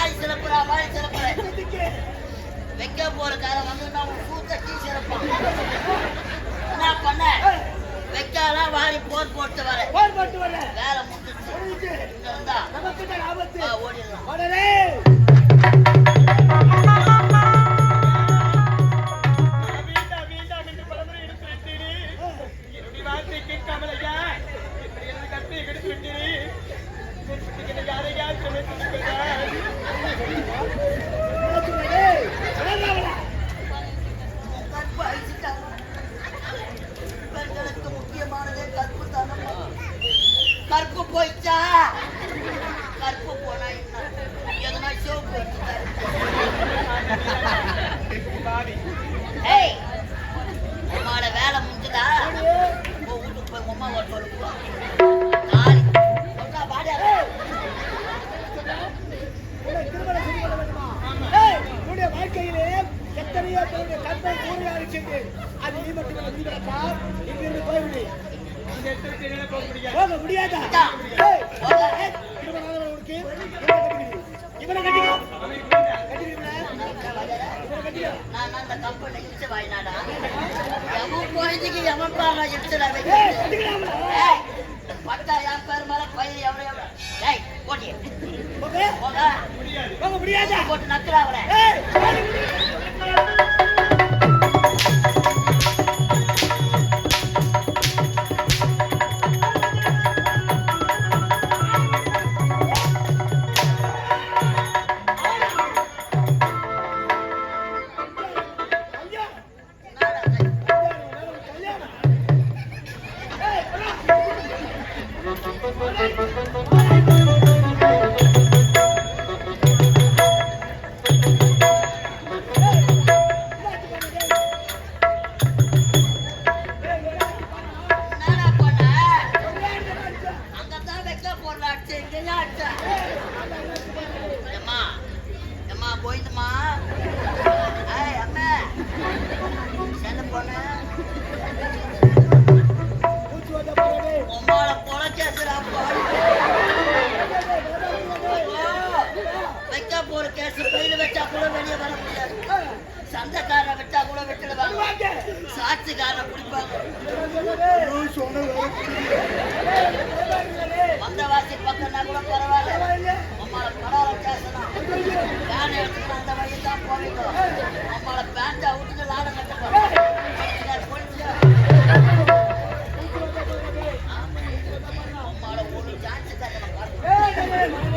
வாய் சிறப்புறா வாய் சிறப்புற வைக்க போற காலம் வந்து நான் சூத்த டீ சிறப்பான் என்ன பண்ண வைக்கலாம் வாரி போர் போட்டு வர வேலை முடிஞ்சிச்சு இங்க வந்தா ஓடிடலாம் கற்பு போயிச்சா கற்பு போனா எதுனா சோப்பு உமாட வேலை முடிஞ்சுதா வீட்டுக்கு போய் உமா ஒரு சொல்லுவா வாழ்க்கையிலே எத்தனையோ பேருடைய கற்பனை கூறியா இருக்கிறது அது நீ மட்டும் முடிவெடுத்தா இங்கிருந்து போய்விடு போக முடியாதா இவனை நான் அந்த கம்பெனி இடிச்ச வாயினாடா எவன் குழந்தைக்கு எவன் பாரு இடிச்சடா பட்டா என் பேர் மேல பயிர் எவ்வளோ ஏய் போட்டிய போக முடியாதா போட்டு நக்குறா அவளை சந்தக்கார விட்டா கூட விட்டுடுவாங்க சாட்சிக்கார பிடிப்பாங்க வந்தவாசி பக்கம்னா கூட பரவாயில்ல நம்மள படம் பேசணும் வேலை எடுத்துக்கணும் அந்த வழி தான் போவீங்க நம்மள பேண்டா விட்டுட்டு லாட கட்டுப்பாங்க நம்மள ஒரு சாட்சிக்காரனை பார்க்கணும்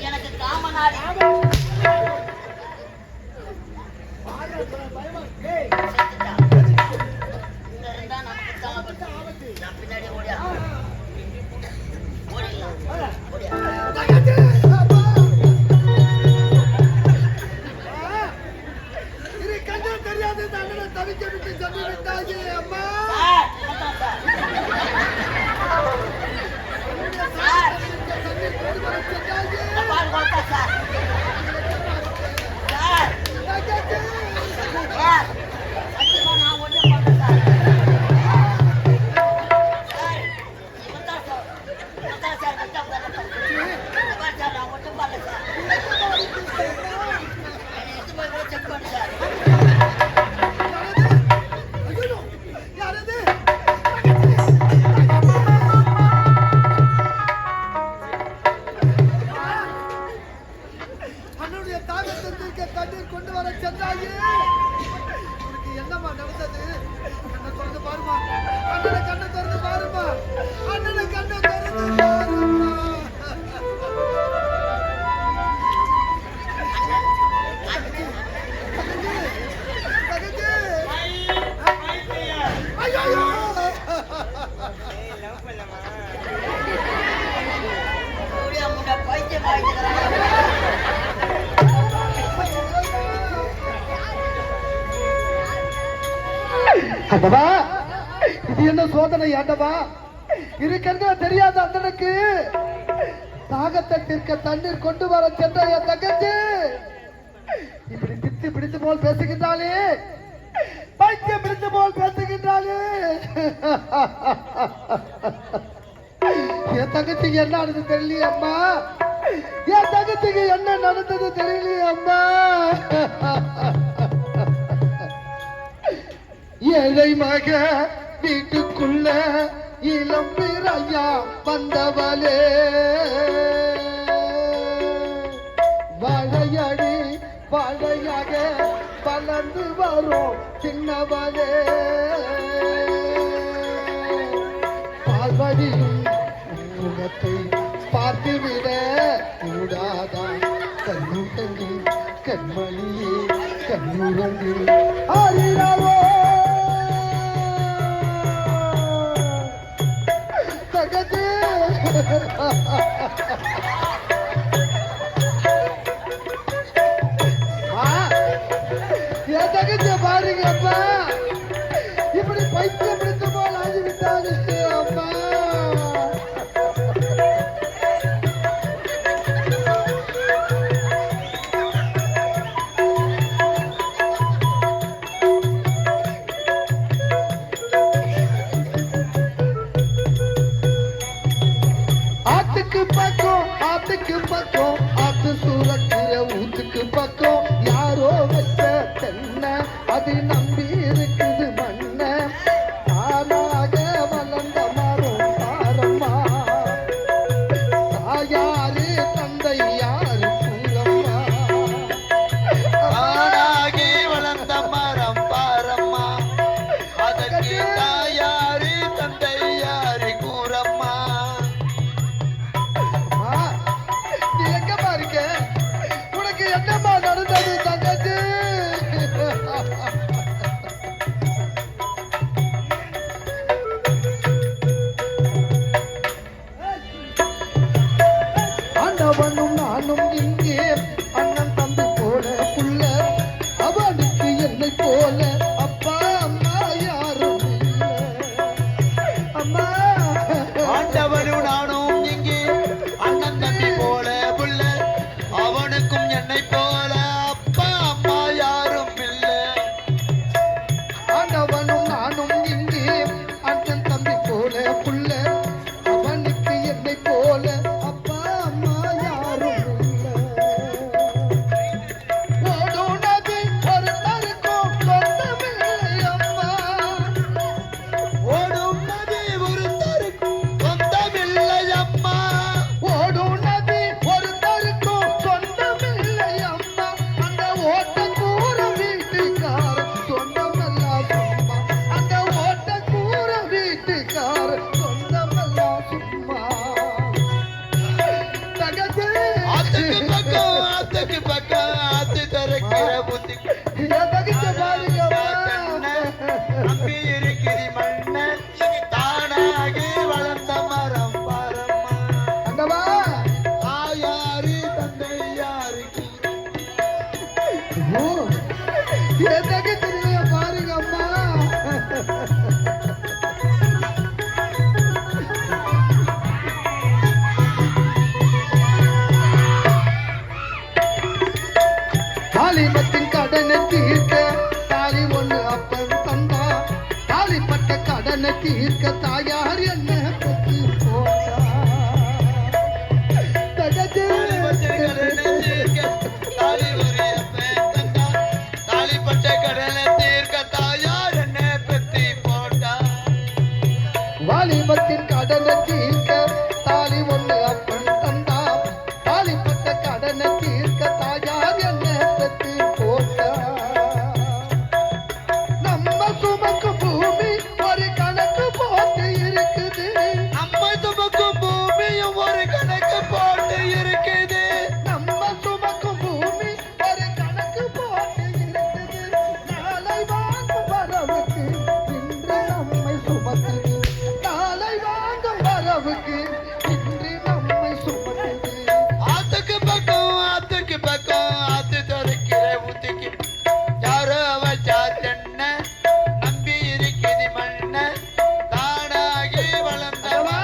எனக்கு காமநாடி பின்னாடி ஓடியா தெரியாது தவிக்க விட்டு சொல்லி விட்டாயே அம்மா அப்படியே முன்ன பைத்தியம் ஆயிடுறாங்க. ஆண்டவா, இது என்ன சோதனை ஆண்டவா? இருக்கென்று தெரியாத அந்தனுக்கு தாகத்தை தீர்க்க தண்ணீர் கொண்டு வர சென்ற என் தங்கச்சி இப்படி பித்து பிடித்து போல் பேசுகின்றாளே, பைத்தியம் பிடித்து போல் பேசுகின்றாளே. என் தங்கச்சிக்கு என்ன நடந்தது தெரியலையே அம்மா, என் தங்கச்சிக்கு என்ன நடந்தது தெரியலையே அம்மா. ஏழை மக வீட்டுக்குள்ள இளம் பிறையா வந்தவளே, வாழையடி வாழையாக வளர்ந்து வரும் சின்னவளே, பார்வதியும் முகத்தை பார்த்துவிட கூடாதா, கண்ணுட்டங்கி கண்மணியே கண்ணுரங்கு ஆரிராவோ தகத்து. என் தகத்தை பாருங்கப்பா, இப்படி பைத்தியம் பிடித்து போல் ஆகிவிட்டாரு அம்மா. ஆத்துக்கு பக்கம் ஆத்து சூரக்கிற ஊத்துக்கு பக்கம் யாரோ வச்ச தென்ன அது நம்பி இருக்குது மண்ண, தானாக வளர்ந்த மரம் பாரம்மா, தாயாரு தந்தை யாரு கூறம்மா, தானாகி வளர்ந்த மரம் பாரம்மா, அதற்கு தாயாரு தந்தை யாரு கூறம்மா. நீ எங்கம்மா இருக்க? உனக்கு என்னம்மா நடந்தது தங்கச்சி? ஆண்டவனும் நானும் இங்கே அண்ணன் தம்பி போல புள்ள, அவனுக்கு என்னை போல அப்பா அம்மா யாரும் இல்லை. அம்மா ஆண்டவனும் நானும் இங்கே அண்ணன் தம்பி போல புள்ள, அவனுக்கும் என்னை போல அப்பா அம்மா யாரும் இல்லை. ஆண்டவனும் நானும் இங்கே அண்ணன் தம்பி போல புள்ள, அவனுக்கு என்னை போல அப்பா அம்மா யாரும் இல்லை. ஓடும் நதி ஒருத்தருக்கும் சொந்தமில்லை அம்மா, ஓடும் நதி ஒருத்தருக்கும் சொந்தமில்லை அம்மா, ஓடும் நதி ஒருத்தருக்கும் சொந்தமில்லை அம்மா, அந்த ஓட்டக்கூற வீட்டுக்கார சொந்தமெல்லாம் சும்மா, அந்த ஓட்டக்கூற வீட்டுக்கார சொந்தமெல்லாம் சும்மா. தங்கச்சி, ஆத்துக்கு பக்கம் ஆத்து திறக்கிற புத்தி என் தங்கச்சி பாருங்கம்மா. நம்பி இருக்கிறி மண்ண, தானாகி வளர்ந்த மரம் பாரம்மா, அங்கவா தாயாரு தந்தை யாருக்கு. என் தங்கச்சி பாருங்கம்மா. அளவுக்கு இன்று நம்மை சுமக்குது. ஆத்துக்கு பக்கம் ஆத்து தருக்கிற ஊத்துக்கு யாரோ வச்சா தென்ன நம்பி இருக்குது மண்ண தானாகி வளர்ந்த இறைவா,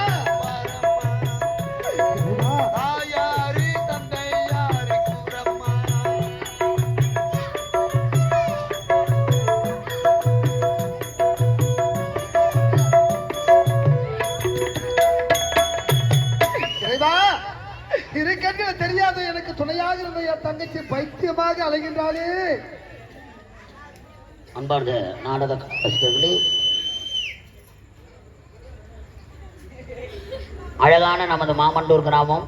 தாயாரு தந்தை யாரு கூறம்மா இறைவா, இரு கண்கள் தெரியாத எனக்கு துணையாக இருந்த என் தங்கச்சி பைத்தியமாக அலைகின்றாளே. அன்பார்ந்த நாடக ரசிகர்களே, அழகான நமது மாமண்டூர் கிராமம்